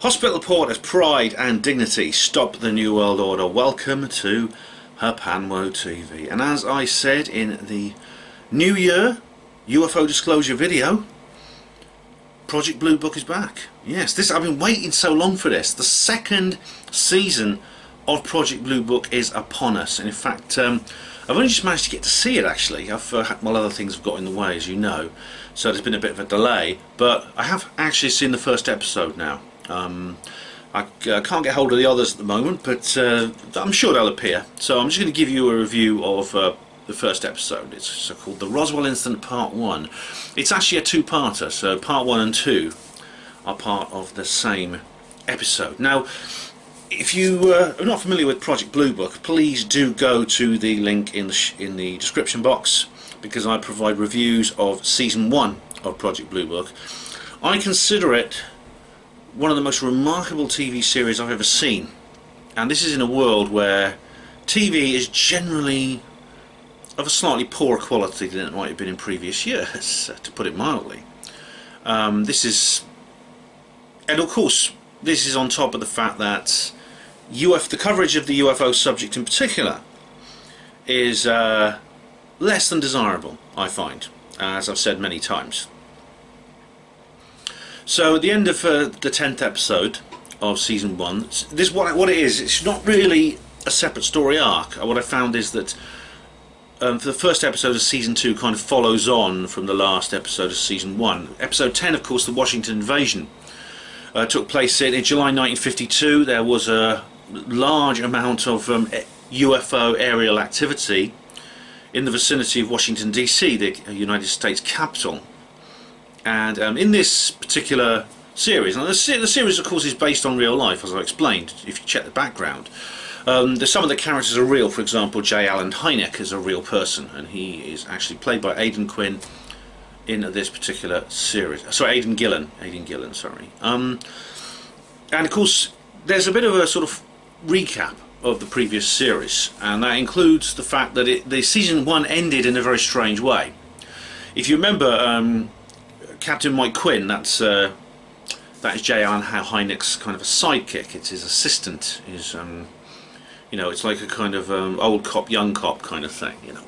Hospital Port as pride and dignity stop the New World Order. Welcome to HPANWO TV. And as I said in the New Year UFO disclosure video, Project Blue Book is back. Yes, I've been waiting so long for this. The second season of Project Blue Book is upon us. And in fact, I've only just managed to get to see it actually. Well, other things have got in the way, as you know, so there's been a bit of a delay. But I have actually seen the first episode now. I can't get hold of the others at the moment, but I'm sure they'll appear. So I'm just going to give you a review of the first episode. It's called The Roswell Incident Part 1. It's actually a two-parter, so Part 1 and 2 are part of the same episode. Now, if you are not familiar with Project Blue Book, please do go to the link in the description box, because I provide reviews of Season 1 of Project Blue Book. I consider it one of the most remarkable TV series I've ever seen, and this is in a world where TV is generally of a slightly poorer quality than it might have been in previous years, to put it mildly. And of course this is on top of the fact that the coverage of the UFO subject in particular is less than desirable, I find, as I've said many times. So at the end of the 10th episode of Season 1, what it is, it's not really a separate story arc. What I found is that for the first episode of Season 2 kind of follows on from the last episode of Season 1. Episode 10, of course, the Washington invasion, took place in July 1952. There was a large amount of UFO aerial activity in the vicinity of Washington DC, the United States capital. And in this particular series, and the series of course is based on real life, as I explained, if you check the background. Some of the characters are real. For example, J. Allen Hynek is a real person, and he is actually played by Aidan Quinn in this particular series. Sorry, Aidan Gillen, sorry. And of course there's a bit of a sort of recap of the previous series, and that includes the fact that the Season 1 ended in a very strange way. If you remember, Captain Mike Quinn, that is J. Allen Hynek's kind of a sidekick. It's his assistant. His you know, it's like a kind of old cop, young cop kind of thing. You know,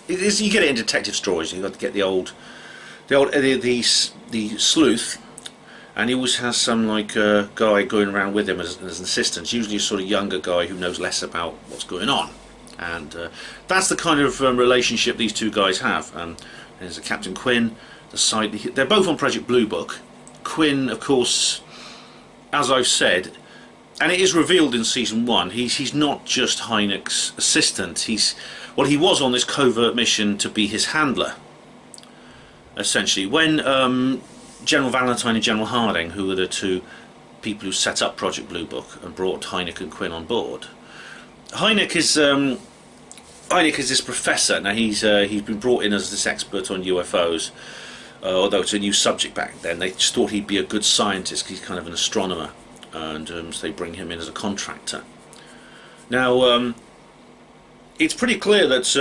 you get it in detective stories. You've got to get the sleuth, and he always has some like guy going around with him as an assistant. Usually a sort of younger guy who knows less about what's going on, and that's the kind of relationship these two guys have. There's a Captain Quinn. They're both on Project Blue Book. Quinn, of course, as I've said, and it is revealed in Season 1, he's not just Hynek's assistant. He was on this covert mission to be his handler, essentially. When General Valentine and General Harding, who were the two people who set up Project Blue Book and brought Hynek and Quinn on board, Hynek is this professor. Now he's been brought in as this expert on UFOs. Although it's a new subject back then, they just thought he'd be a good scientist. He's kind of an astronomer, and so they bring him in as a contractor. Now, it's pretty clear that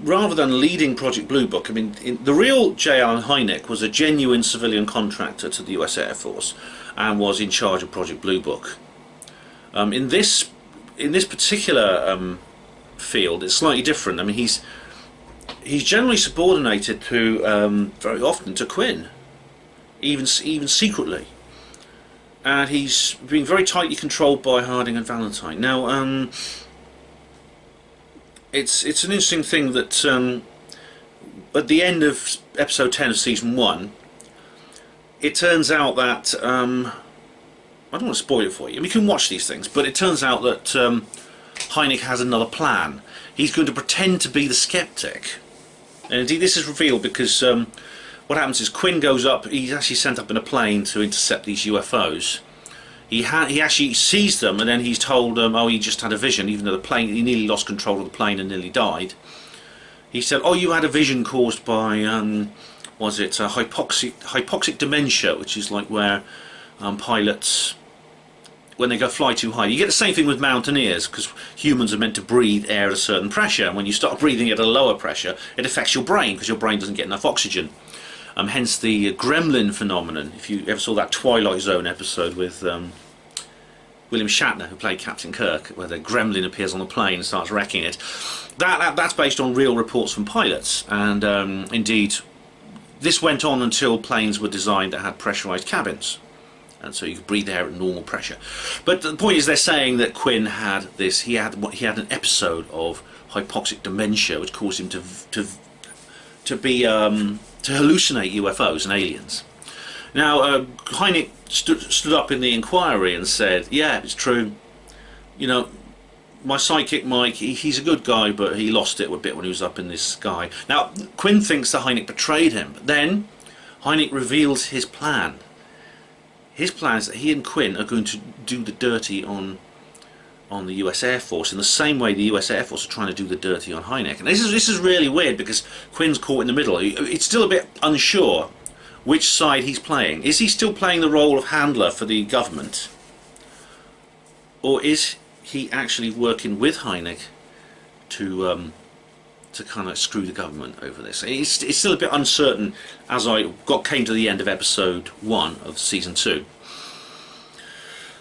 rather than leading Project Blue Book, I mean, the real J. Allen Hynek was a genuine civilian contractor to the US Air Force and was in charge of Project Blue Book. In this particular field, it's slightly different. I mean, he's generally subordinated to very often to Quinn, even secretly, and he's being very tightly controlled by Harding and Valentine. Now, it's an interesting thing that at the end of episode 10 of Season 1, it turns out that I don't want to spoil it for you. I mean, you can watch these things, but it turns out that Hynek has another plan. He's going to pretend to be the skeptic. And indeed this is revealed because what happens is Quinn goes up, he's actually sent up in a plane to intercept these UFOs. He actually sees them, and then he's told oh, he just had a vision, even though he nearly lost control of the plane and nearly died. He said, oh, you had a vision caused by was it hypoxic dementia, which is like where pilots, when they go fly too high, you get the same thing with mountaineers, because humans are meant to breathe air at a certain pressure, and when you start breathing at a lower pressure, it affects your brain, because your brain doesn't get enough oxygen. hence the gremlin phenomenon. If you ever saw that Twilight Zone episode with William Shatner, who played Captain Kirk, where the gremlin appears on the plane and starts wrecking it, that's based on real reports from pilots. And indeed, this went on until planes were designed that had pressurised cabins, and so you could breathe air at normal pressure. But the point is, they're saying that Quinn had this. He had an episode of hypoxic dementia, which caused him to hallucinate UFOs and aliens. Now, Hynek stood up in the inquiry and said, "Yeah, it's true. You know, my sidekick Mike, he's a good guy, but he lost it a bit when he was up in this sky." Now, Quinn thinks that Hynek betrayed him, but then Hynek reveals his plan. His plan is that he and Quinn are going to do the dirty on the US Air Force in the same way the US Air Force are trying to do the dirty on Hynek. And this is really weird, because Quinn's caught in the middle. It's still a bit unsure which side he's playing. Is he still playing the role of handler for the government, or is he actually working with Hynek to kind of screw the government over this? It's still a bit uncertain as I came to the end of episode 1 of season 2.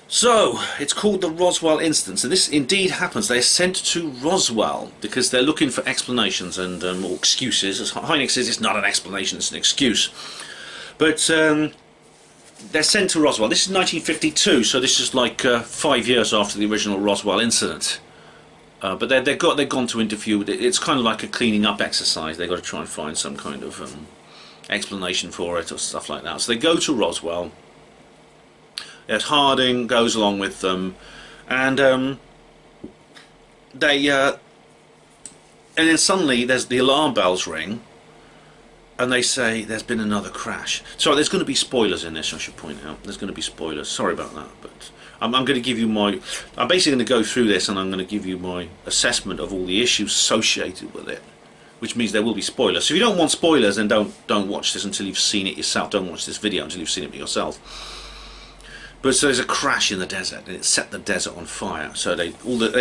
So it's called the Roswell Incident. So this indeed happens. They're sent to Roswell because they're looking for explanations and or excuses. As Hynek says, it's not an explanation, it's an excuse. But they're sent to Roswell. This is 1952, so this is like 5 years after the original Roswell Incident. But they've gone to interview. It's kind of like a cleaning up exercise. They've got to try and find some kind of explanation for it or stuff like that. So they go to Roswell. Yes, Harding goes along with them, and and then suddenly the alarm bells ring, and they say there's been another crash. So there's going to be spoilers in this, I should point out. There's going to be spoilers. Sorry about that, but I'm going to give you I'm basically going to go through this, and I'm going to give you my assessment of all the issues associated with it, which means there will be spoilers. So if you don't want spoilers, then don't watch this until you've seen it yourself. Don't watch this video until you've seen it yourself. But so there's a crash in the desert, and it set the desert on fire. So they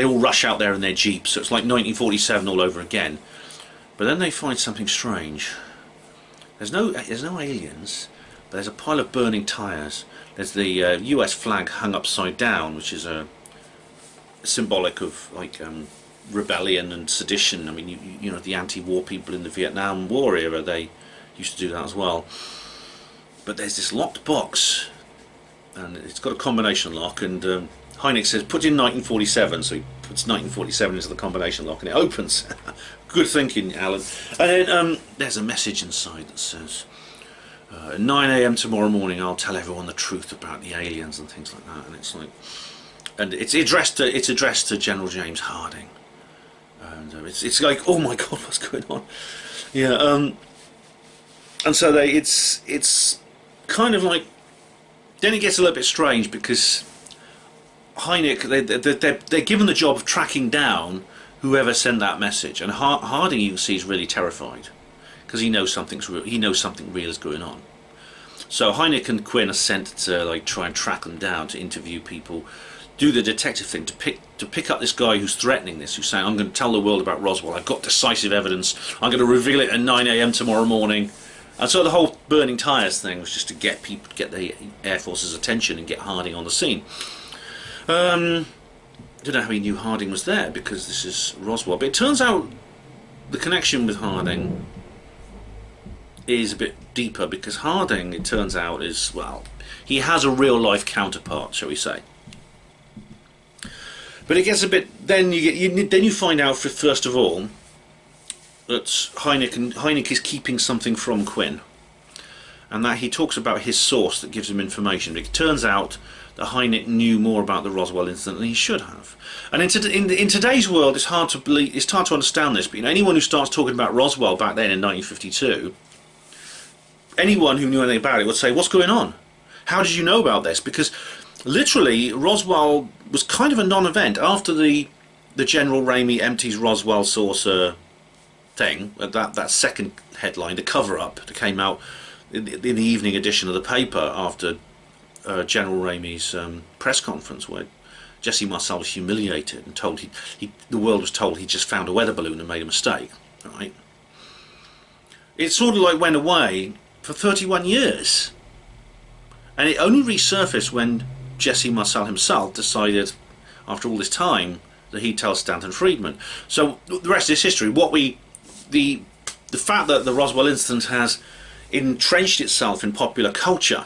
all rush out there in their jeeps. So it's like 1947 all over again. But then they find something strange. There's no aliens, but there's a pile of burning tyres. There's the US flag hung upside down, which is symbolic of like rebellion and sedition. I mean, you know, the anti-war people in the Vietnam War era, they used to do that as well. But there's this locked box, and it's got a combination lock, and Hynek says put in 1947, so he puts 1947 into the combination lock and it opens. Good thinking, Alan. And then there's a message inside that says 9 AM tomorrow morning I'll tell everyone the truth about the aliens and things like that. And it's like, and it's addressed to General James Harding, and it's like, oh my God, what's going on? Yeah. And so it's kind of like, then it gets a little bit strange, because Hynek, they're given the job of tracking down whoever sent that message, and Harding, you can see, is really terrified because he knows something real is going on. So Hynek and Quinn are sent to like try and track them down, to interview people, do the detective thing, to pick up this guy who's threatening this, who's saying, I'm going to tell the world about Roswell, I've got decisive evidence, I'm going to reveal it at 9 AM tomorrow morning. And so the whole burning tyres thing was just to get the Air Force's attention and get Harding on the scene. I don't know how he knew Harding was there, because this is Roswell. But it turns out the connection with Harding is a bit deeper, because Harding, it turns out, is, well, he has a real-life counterpart, shall we say. But it gets a bit. Then you find out, first of all, that Hynek is keeping something from Quinn, and that he talks about his source that gives him information. But it turns out that Hynek knew more about the Roswell incident than he should have. And in today's world, it's hard to believe, it's hard to understand this. But you know, anyone who starts talking about Roswell back then in 1952, anyone who knew anything about it would say, "What's going on? How did you know about this?" Because literally, Roswell was kind of a non-event after the General Ramey empties Roswell saucer thing. That second headline, the cover-up that came out in the evening edition of the paper after General Ramey's press conference, where Jesse Marcel was humiliated and told the world was told he just found a weather balloon and made a mistake. Right? It sort of like went away for 31 years. And it only resurfaced when Jesse Marcel himself decided, after all this time, that he'd tell Stanton Friedman. So the rest is history. The fact that the Roswell Incident has entrenched itself in popular culture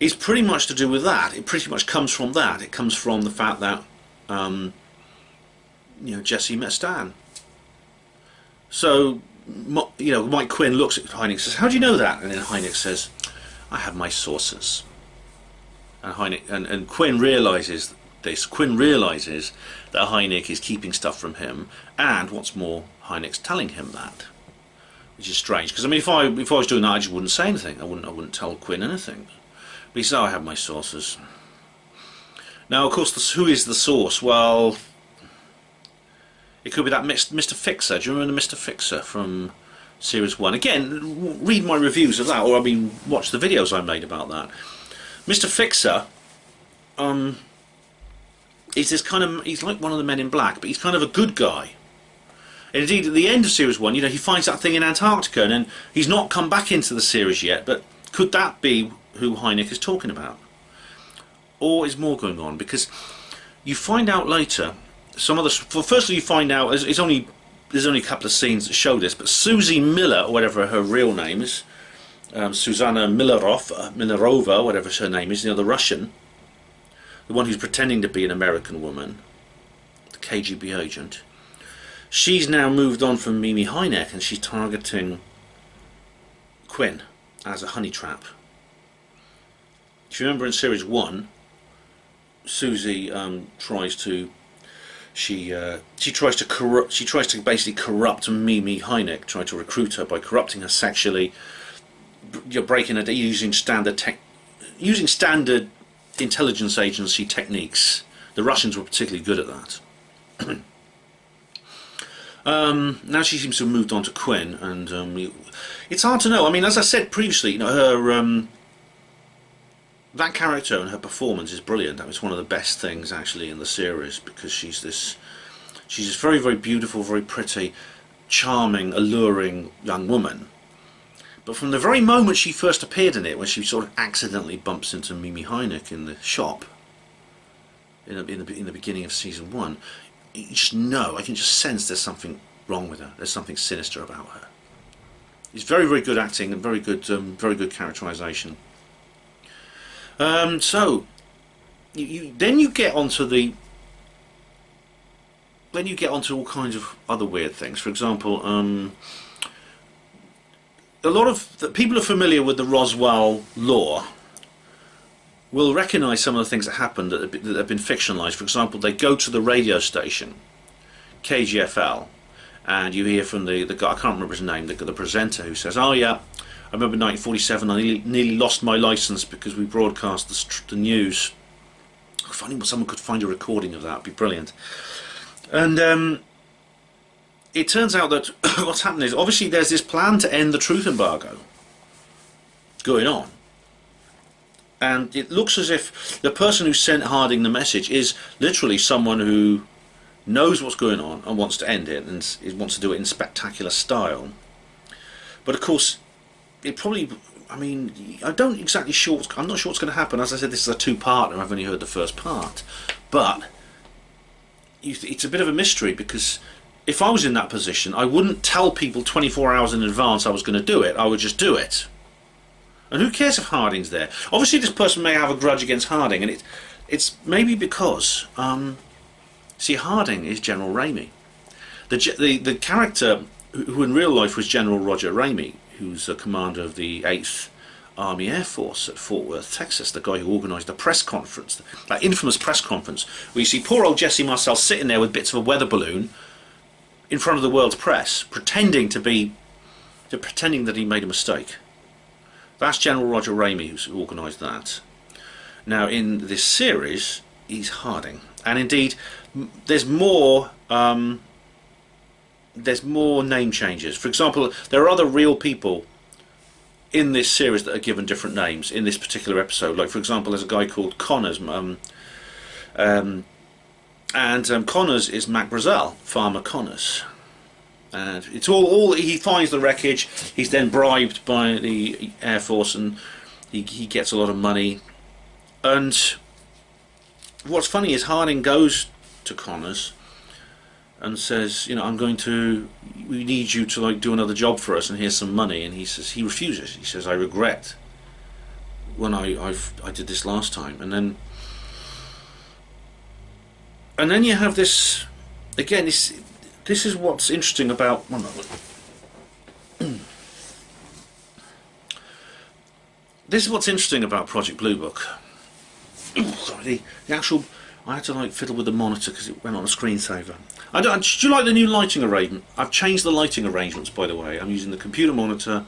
is pretty much to do with that. It pretty much comes from that. It comes from the fact that Jesse met Stan. So Mike Quinn looks at Hynek and says, "How do you know that?" And then Hynek says, "I have my sources." And Quinn realizes this. Quinn realizes that Hynek is keeping stuff from him, and what's more, Hynek's telling him that, which is strange. Because I mean, if I was doing that, I just wouldn't say anything. I wouldn't tell Quinn anything. But he said, "Oh, I have my sources." Now, of course, who is the source? Well, it could be that Mr. Fixer. Do you remember the Mr. Fixer from Series 1? Again, read my reviews of that, or watch the videos I made about that. Mr. Fixer is this kind of, he's like one of the Men in Black, but he's kind of a good guy. And indeed, at the end of Series 1, he finds that thing in Antarctica, and then he's not come back into the series yet, but could that be who Hynek is talking about? Or is more going on? Because you find out later, firstly you find out, there's only a couple of scenes that show this, but Susie Miller, or whatever her real name is, Susanna Millerova, whatever her name is, the Russian, the one who's pretending to be an American woman, the KGB agent, she's now moved on from Mimi Hynek, and she's targeting Quinn as a honey trap. If you remember in Series 1, Susie tries to basically corrupt Mimi Hynek, try to recruit her by corrupting her sexually. You're breaking her, using standard intelligence agency techniques. The Russians were particularly good at that. Now she seems to have moved on to Quinn, and it's hard to know. I mean, as I said previously, her that character and her performance is brilliant. That was one of the best things actually in the series, because she's this very, very beautiful, very pretty, charming, alluring young woman. But from the very moment she first appeared in it, when she sort of accidentally bumps into Mimi Hynek in the shop, in the beginning of Season 1, you just know, I can just sense there's something wrong with her. There's something sinister about her. It's very, very good acting and very good characterization. So then you get onto all kinds of other weird things. For example, a lot of the people who are familiar with the Roswell lore will recognise some of the things that happened that have been fictionalised. For example, they go to the radio station, KGFL, and you hear from the guy, I can't remember his name, the presenter, who says, "Oh yeah, I remember 1947, I nearly lost my licence because we broadcast the news." If only someone could find a recording of that, it'd be brilliant. And it turns out that what's happening is, obviously there's this plan to end the truth embargo going on. And it looks as if the person who sent Harding the message is literally someone who knows what's going on and wants to end it, and wants to do it in spectacular style. But of course, it probably, I mean, I'm not sure what's going to happen. As I said, this is a two-parter. I've only heard the first part, but it's a bit of a mystery, because if I was in that position, I wouldn't tell people 24 hours in advance I was going to do it. I would just do it. And who cares if Harding's there? Obviously, this person may have a grudge against Harding, and it's maybe because see, Harding is General Ramey, the character who in real life was General Roger Ramey, who's a commander of the 8th Army Air Force at Fort Worth, Texas, the guy who organised the press conference, that infamous press conference, where you see poor old Jesse Marcel sitting there with bits of a weather balloon in front of the world's press, pretending that he made a mistake. That's General Roger Ramey who's organised that. Now, in this series, he's Harding, and indeed, there's more name changes. For example, there are other real people in this series that are given different names in this particular episode. Like, for example, there's a guy called Connors, and Connors is Mac Brazel, Farmer Connors. And it's all he finds the wreckage. He's then bribed by the Air Force, and he gets a lot of money. And what's funny is Harding goes to Connors and says, you know, we need you to like do another job for us, and here's some money. And he refuses. He says, I regret when I did this last time. And then you have this again. This is what's interesting about. One moment. This is what's interesting about Project Blue Book. Sorry, the actual. I had to like fiddle with the monitor because it went on a screensaver. Do you like the new lighting arrangement? I've changed the lighting arrangements, by the way. I'm using the computer monitor,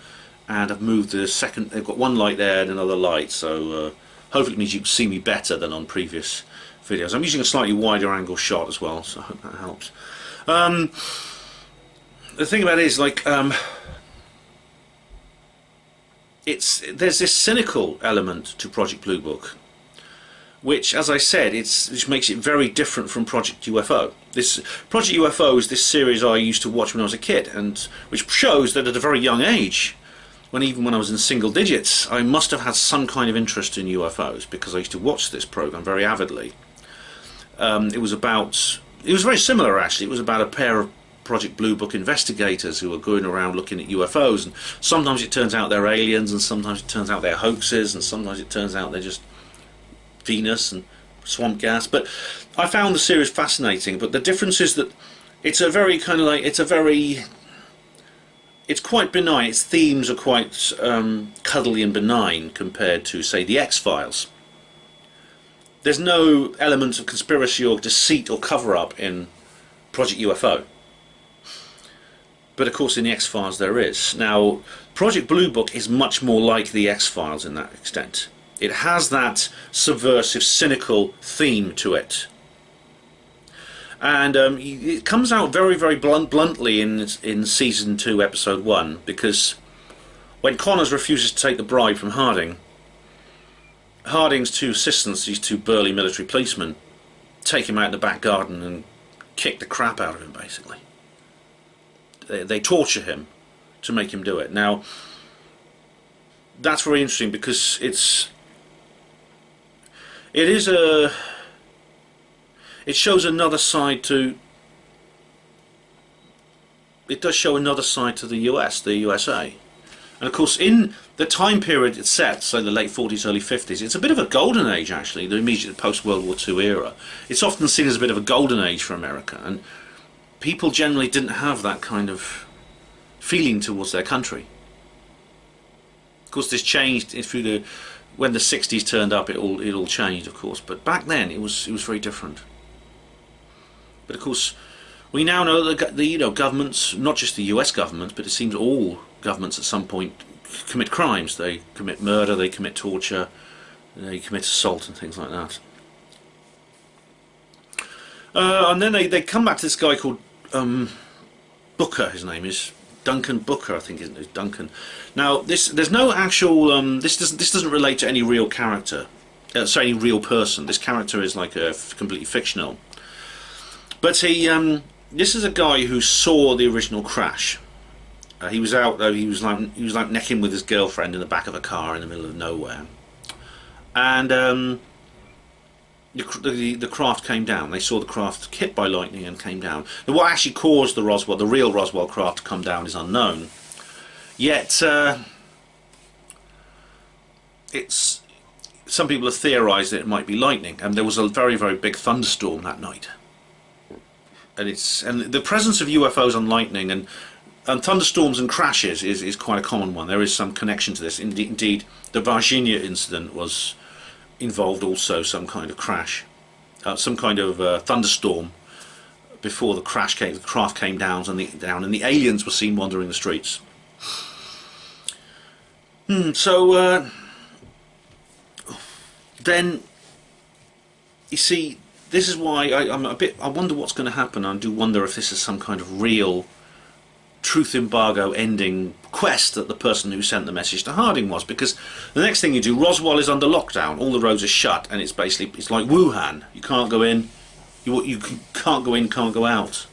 and I've moved the second. They've got one light there and another light, so hopefully it means you can see me better than on previous videos. I'm using a slightly wider angle shot as well, so I hope that helps. The thing about it is, like, there's this cynical element to Project Blue Book, which, as I said, which makes it very different from Project UFO. This Project UFO is this series I used to watch when I was a kid, and which shows that at a very young age, even when I was in single digits, I must have had some kind of interest in UFOs, because I used to watch this program very avidly. It was very similar, actually. It was about a pair of Project Blue Book investigators who were going around looking at UFOs, and sometimes it turns out they're aliens, and sometimes it turns out they're hoaxes, and sometimes it turns out they're just Venus and swamp gas. But I found the series fascinating. But the difference is that it's a very kind of like it's quite benign. Its themes are quite cuddly and benign compared to, say, the X-Files. There's no element of conspiracy or deceit or cover-up in Project UFO. But of course in the X-Files there is. Now, Project Blue Book is much more like the X-Files in that extent. It has that subversive, cynical theme to it. And it comes out very, very bluntly in Season 2, Episode 1, because when Connors refuses to take the bribe from Harding, Harding's two assistants, these two burly military policemen, take him out in the back garden and kick the crap out of him, basically. They torture him to make him do it. Now, that's very interesting because it shows another side to. It does show another side to the USA. And of course, in the time period it's set, so the late 40s, early 50s, it's a bit of a golden age, actually, the immediate post-World War II era. It's often seen as a bit of a golden age for America, and people generally didn't have that kind of feeling towards their country. Of course, this changed when the 60s turned up. It all changed, of course, but back then it was very different. But of course, we now know that the governments, not just the US government, but it seems all governments at some point commit crimes. They commit murder, they commit torture, they commit assault and things like that. And then they come back to this guy called Booker. His name is Duncan Booker, I think, isn't it? Duncan. Now, there's no actual. This doesn't relate to any real character, any real person. This character is like completely fictional. But this is a guy who saw the original crash. He was out though. He was like necking with his girlfriend in the back of a car in the middle of nowhere, and the craft came down. They saw the craft hit by lightning and came down. Now, what actually caused the real Roswell craft to come down is unknown. Yet, some people have theorised that it might be lightning, and there was a very, very big thunderstorm that night. And the presence of UFOs and lightning and thunderstorms and crashes is quite a common one. There is some connection to this. Indeed, the Virginia incident involved also some kind of crash, some kind of thunderstorm before the craft came down, and the aliens were seen wandering the streets. So then you see, this is why I wonder what's going to happen. I do wonder if this is some kind of real truth embargo ending quest that the person who sent the message to Harding was, because the next thing you do, Roswell is under lockdown, all the roads are shut, and it's like Wuhan. You can't go in, you can't go in, can't go out.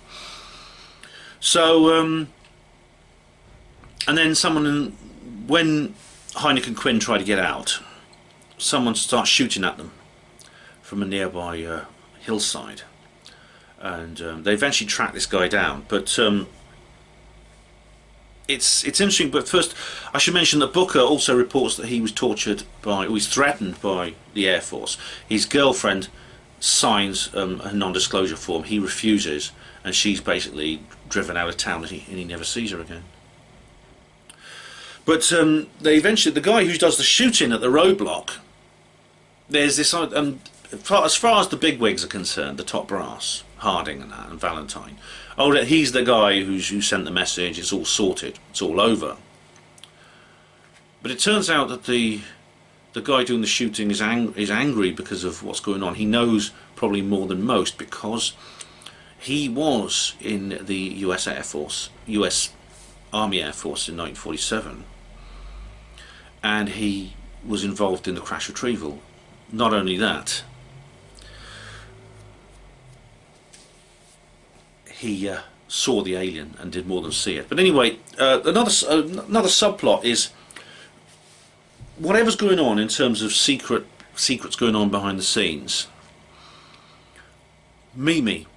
So, and then when Hynek and Quinn try to get out, someone starts shooting at them from a nearby hillside, and they eventually track this guy down. But it's interesting. But first, I should mention that Booker also reports that he was tortured by, or was threatened by the Air Force. His girlfriend signs a non-disclosure form. He refuses, and she's basically driven out of town, and he never sees her again. But they eventually, the guy who does the shooting at the roadblock, there's this, as far as the bigwigs are concerned, the top brass, Harding and that, and Valentine, oh, he's the guy who sent the message, it's all sorted, it's all over. But it turns out that the guy doing the shooting is angry because of what's going on. He knows probably more than most, because he was in the US Air Force, US Army Air Force in 1947, and he was involved in the crash retrieval. Not only that, he saw the alien and did more than see it. But anyway, another subplot is whatever's going on in terms of secrets going on behind the scenes. Mimi,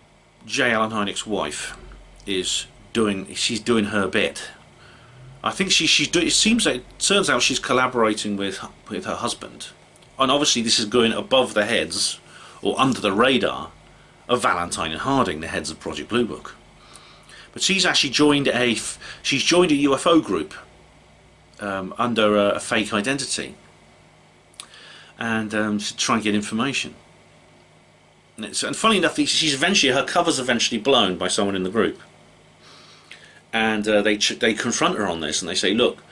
J. Allen Hynek's wife, she's doing her bit. I think it turns out she's collaborating with her husband, and obviously this is going above the heads, or under the radar, of Valentine and Harding, the heads of Project Blue Book. But she's actually joined a UFO group under a fake identity, and to try and get information. And funny enough, her cover's eventually blown by someone in the group, and they confront her on this, and they say, look,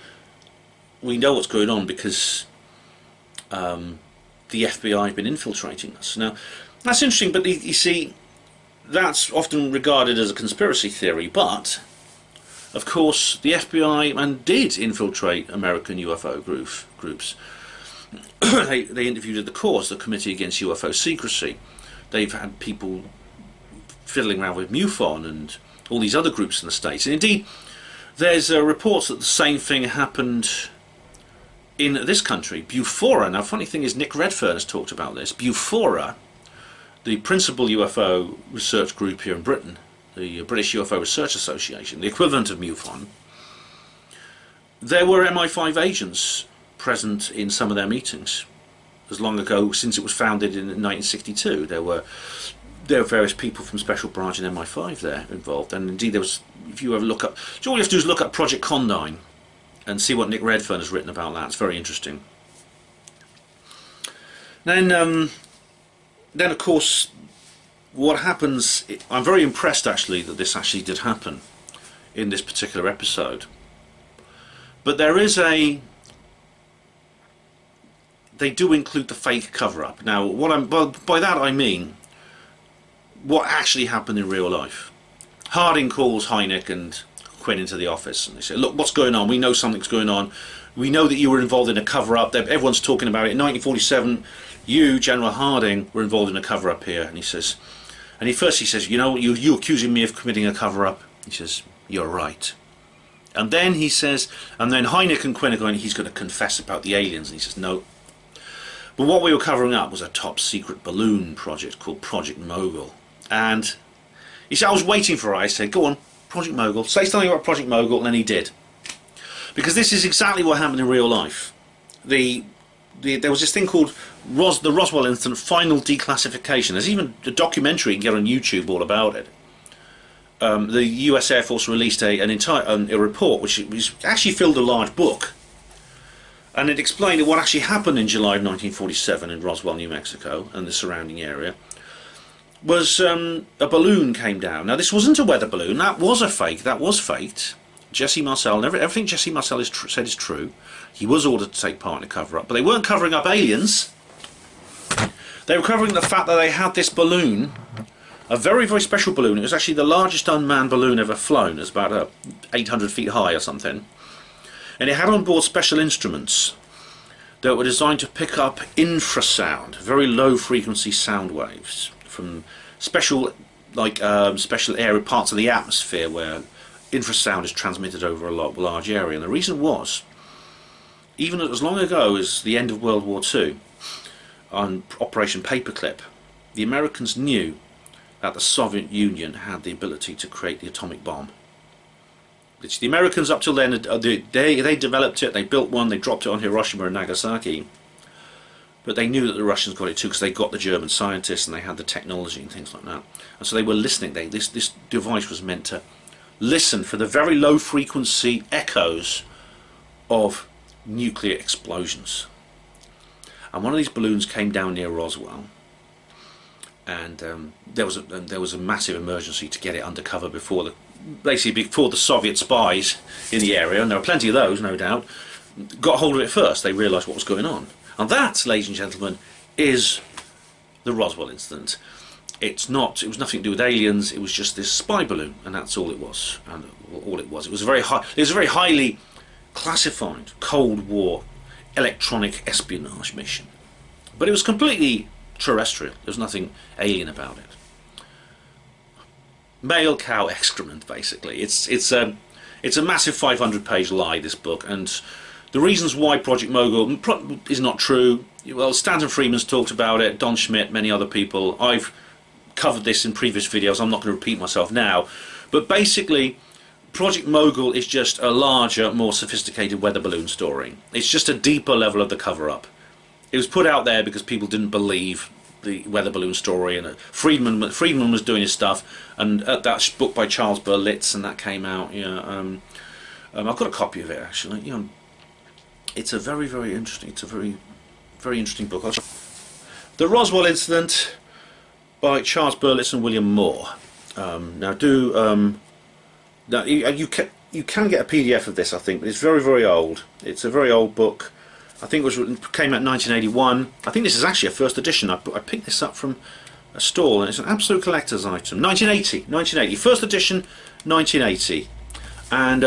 we know what's going on because the FBI have been infiltrating us. Now that's interesting, but you see, that's often regarded as a conspiracy theory, but of course the FBI did infiltrate American UFO groups. They interviewed at the CAUSE, the Committee Against UFO Secrecy. They've had people fiddling around with MUFON and all these other groups in the States. And indeed, there's reports that the same thing happened in this country. Bufora, now funny thing is, Nick Redfern has talked about this. Bufora, the principal UFO research group here in Britain, the British UFO Research Association, the equivalent of MUFON, there were MI5 agents present in some of their meetings. As long ago, since it was founded in 1962, there were various people from Special Branch and MI5 there involved, and indeed there was. If you ever look up, all you have to do is look up Project Condign and see what Nick Redfern has written about that. It's very interesting. Then of course, what happens? I'm very impressed actually that this actually did happen in this particular episode. But there is they do include the fake cover-up. Now, by that I mean what actually happened in real life. Harding calls Hynek and Quinn into the office, and they say, look, what's going on? We know something's going on. We know that you were involved in a cover-up. Everyone's talking about it. In 1947, you, General Harding, were involved in a cover-up here. And he says, he says, you know, you're accusing me of committing a cover-up. He says, you're right. And then he says, and then Hynek and Quinn are going, he's going to confess about the aliens. And he says, no. But what we were covering up was a top-secret balloon project called Project Mogul. And he said, I was waiting for it. I said, go on, Project Mogul. Say something about Project Mogul, and then he did. Because this is exactly what happened in real life. There was this thing called the Roswell Incident Final Declassification. There's even a documentary you can get on YouTube all about it. The US Air Force released a report which actually filled a large book. And it explained what actually happened in July of 1947 in Roswell, New Mexico, and the surrounding area. Was a balloon came down. Now this wasn't a weather balloon, that was a fake, that was faked. Jesse Marcel, and everything Jesse Marcel said is true. He was ordered to take part in a cover-up, but they weren't covering up aliens. They were covering the fact that they had this balloon, a very, very special balloon. It was actually the largest unmanned balloon ever flown. It was about 800 feet high or something. And it had on board special instruments that were designed to pick up infrasound, very low frequency sound waves from special, special area parts of the atmosphere where infrasound is transmitted over a large area. And the reason was, even as long ago as the end of World War II, on Operation Paperclip, the Americans knew that the Soviet Union had the ability to create the atomic bomb. Which the Americans, up till then, they developed it, they built one, they dropped it on Hiroshima and Nagasaki. But they knew that the Russians got it too, because they got the German scientists and they had the technology and things like that. And so they were listening. This device was meant to listen for the very low frequency echoes of nuclear explosions. And one of these balloons came down near Roswell, and there was a massive emergency to get it undercover before the Soviet spies in the area, and there were plenty of those, no doubt, got hold of it first. They realised what was going on. And that, ladies and gentlemen, is the Roswell Incident. It was nothing to do with aliens. It was just this spy balloon, and that's all it was. And all it was. It was a very highly classified Cold War electronic espionage mission. But it was completely terrestrial. There was nothing alien about it. Male cow excrement, basically. It's a massive 500-page lie, this book, and the reasons why Project Mogul is not true, well, Stanton Friedman's talked about it, Don Schmidt, many other people. I've covered this in previous videos, I'm not going to repeat myself now. But basically, Project Mogul is just a larger, more sophisticated weather balloon story. It's just a deeper level of the cover-up. It was put out there because people didn't believe the weather balloon story, and Friedman was doing his stuff, and that book by Charles Berlitz, and that came out. I've got a copy of it actually. It's a very interesting. It's a very interesting book. The Roswell Incident by Charles Berlitz and William Moore. Now you can get a PDF of this, I think, but it's very old. It's a very old book. I think it came out in 1981. I think this is actually a first edition. I picked this up from a stall, and it's an absolute collector's item. 1980, first edition, 1980, and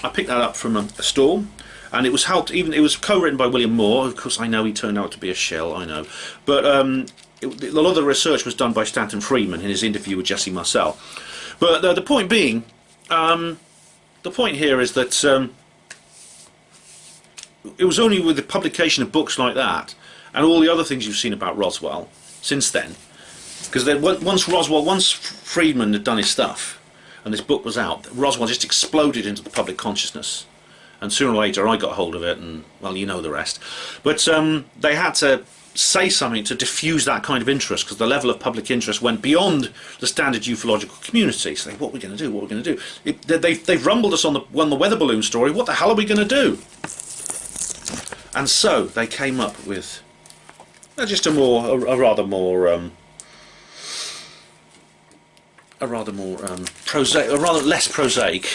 I picked that up from a stall. And it was it was co-written by William Moore. Of course, I know he turned out to be a shell, I know. But a lot of the research was done by Stanton Friedman in his interview with Jesse Marcel. But the point being, the point here is that it was only with the publication of books like that, and all the other things you've seen about Roswell since then, because once Friedman had done his stuff, and this book was out, Roswell just exploded into the public consciousness. And sooner or later I got hold of it, and well, you know the rest. But they had to say something to diffuse that kind of interest, because the level of public interest went beyond the standard ufological community. So what are we going to do? What are we going to do? They've rumbled us on the weather balloon story. What the hell are we going to do? And so they came up with just a rather less prosaic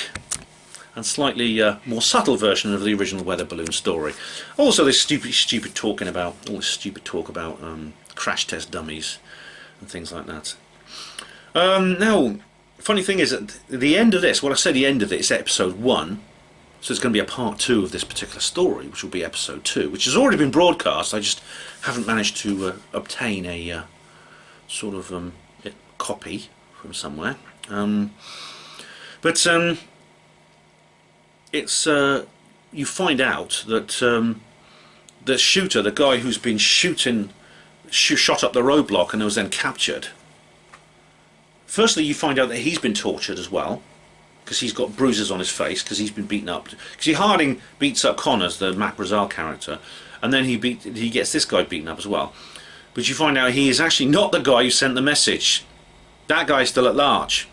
and slightly more subtle version of the original weather balloon story. Also, this stupid talk about crash test dummies and things like that. Now, funny thing is, at the end of this, the end of it is episode 1, so it's going to be a part 2 of this particular story, which will be episode 2, which has already been broadcast. I just haven't managed to obtain a sort of copy from somewhere. It's you find out that the shooter, the guy who's been shot up the roadblock and was then captured. Firstly, you find out that he's been tortured as well, because he's got bruises on his face because he's been beaten up. Because Harding beats up Connors, the Mac Brazel character, and then he gets this guy beaten up as well. But you find out he is actually not the guy who sent the message. That guy's still at large.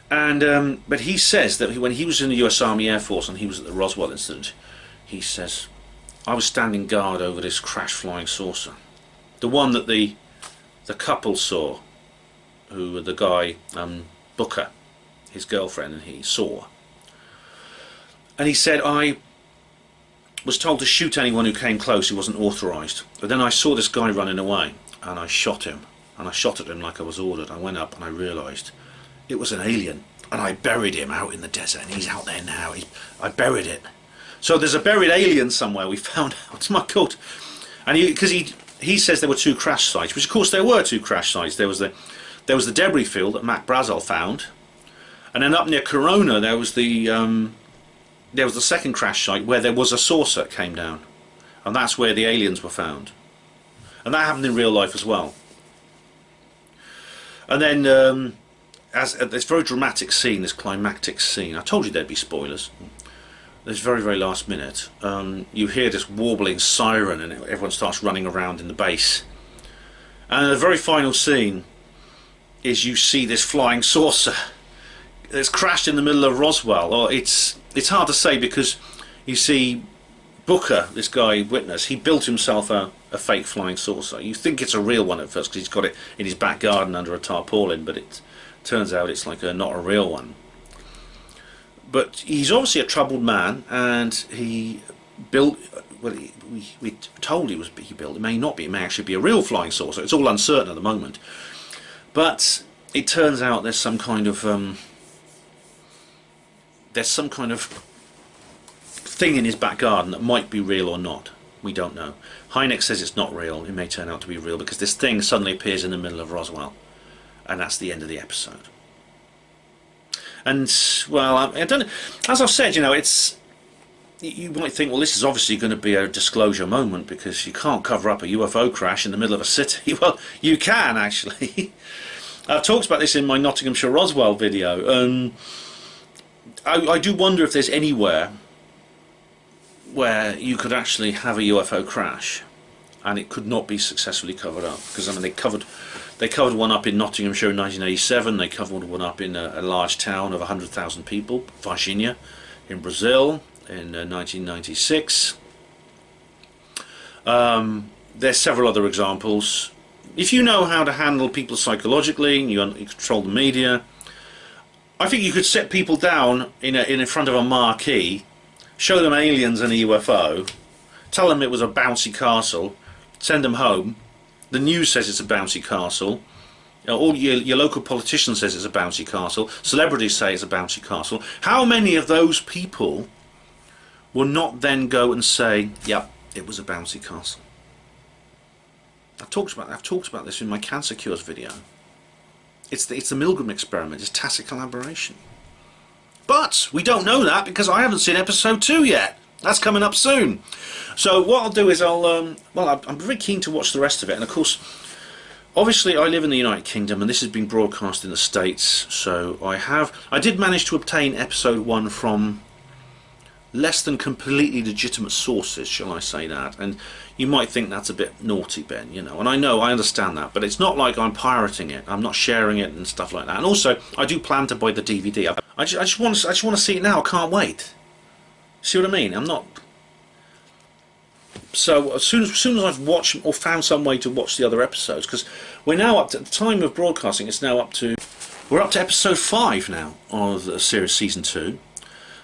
And but he says that when he was in the US Army Air Force and he was at the Roswell Incident, he says, I was standing guard over this crash flying saucer, the one that the couple saw, who the guy Booker, his girlfriend, and he saw. And he said, I was told to shoot anyone who came close who wasn't authorised, but then I saw this guy running away and I shot him, and I shot at him like I was ordered. I went up and I realised it was an alien, and I buried him out in the desert, and he's out there now. I buried it. So there's a buried alien somewhere, we found out. My God. And because he says there were 2 crash sites, which of course there were 2 crash sites. There was the debris field that Mac Brazel found, And then up near Corona there was the second crash site where there was a saucer that came down, and that's where the aliens were found, and that happened in real life as well. And then as this very dramatic scene, this climactic scene, I told you there'd be spoilers. This very last minute, you hear this warbling siren and everyone starts running around in the base. And the very final scene is you see this flying saucer that's crashed in the middle of Roswell. Or it's hard to say, because you see Booker, this guy witness, he built himself a fake flying saucer. You think it's a real one at first because he's got it in his back garden under a tarpaulin, but it turns out it's like not a real one. But he's obviously a troubled man, and he built, well, we told he built, it may not be, it may actually be a real flying saucer. It's all uncertain at the moment. But it turns out there's some kind of thing in his back garden that might be real or not. We don't know. Hynek says it's not real. It may turn out to be real, because this thing suddenly appears in the middle of Roswell, and that's the end of the episode. And well, I don't know. As I've said, you know, you might think, well, this is obviously going to be a disclosure moment, because you can't cover up a UFO crash in the middle of a city. Well, you can actually. I've talked about this in my Nottinghamshire Roswell video. I do wonder if there's anywhere where you could actually have a UFO crash and it could not be successfully covered up, because I mean they covered one up in Nottinghamshire in 1987. They covered one up in a large town of 100,000 people, Varginha, in Brazil, in 1996. There's several other examples. If you know how to handle people psychologically, you control the media, I think you could set people down in front of a marquee, show them aliens and a UFO, tell them it was a bouncy castle, send them home. The news says it's a bouncy castle. All your local politician says it's a bouncy castle. Celebrities say it's a bouncy castle. How many of those people will not then go and say, "Yep, it was a bouncy castle"? I've talked about this in my cancer cures video. It's the Milgram experiment. It's tacit collaboration. But we don't know that because I haven't seen episode 2 yet. That's coming up soon. So what I'll do is I'm very keen to watch the rest of it. And of course, obviously I live in the United Kingdom, and this has been broadcast in the States. So I did manage to obtain episode 1 from less than completely legitimate sources, shall I say that. And you might think that's a bit naughty, Ben, you know. And I understand that, but it's not like I'm pirating it. I'm not sharing it and stuff like that. And also, I do plan to buy the DVD. I just want to see it now. I can't wait. See what I mean? I'm not. So as soon as I've watched or found some way to watch the other episodes, because we're now up to, at the time of broadcasting, we're up to episode 5 now of the series season 2.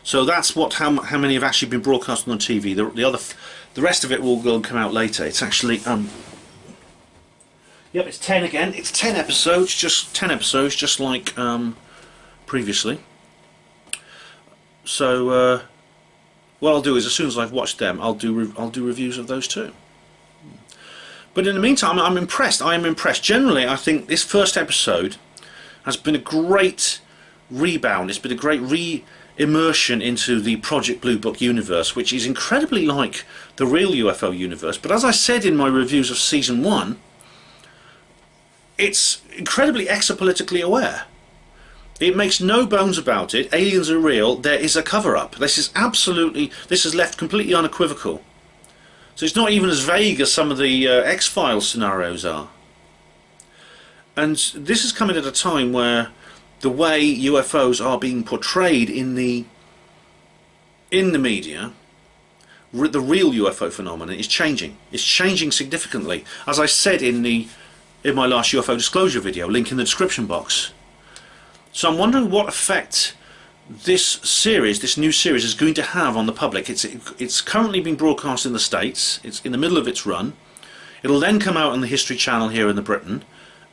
So that's how many have actually been broadcast on TV. The rest of it will come out later. It's actually yep, it's 10 again. It's 10 episodes, just like previously. So what I'll do is, as soon as I've watched them, I'll do reviews of those too. But in the meantime, I'm impressed. I am impressed. Generally, I think this first episode has been a great rebound. It's been a great immersion into the Project Blue Book universe, which is incredibly like the real UFO universe. But as I said in my reviews of season 1, it's incredibly exopolitically aware. It makes no bones about it. Aliens are real. There is a cover-up. This is left completely unequivocal. So it's not even as vague as some of the X-Files scenarios are. And this is coming at a time where the way UFOs are being portrayed in the media, the real UFO phenomenon is changing. It's changing significantly. As I said in my last UFO disclosure video, link in the description box. So I'm wondering what effect this new series is going to have on the public. It's currently being broadcast in the States. It's in the middle of its run. It'll then come out on the History Channel here in Britain.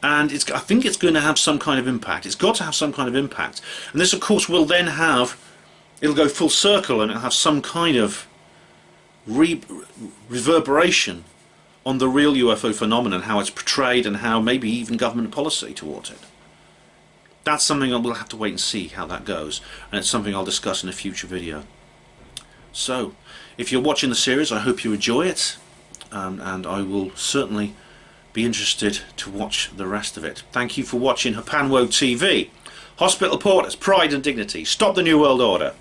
And I think it's going to have some kind of impact. It's got to have some kind of impact. And this, of course, will then it'll go full circle, and it'll have some kind of reverberation on the real UFO phenomenon, how it's portrayed, and how maybe even government policy towards it. that's something we'll have to wait and see how that goes, and it's something I'll discuss in a future video. So if you're watching the series, I hope you enjoy it, and I will certainly be interested to watch the rest of it. Thank you for watching HPANWO TV. Hospital Porters, Pride and Dignity. Stop the New World Order.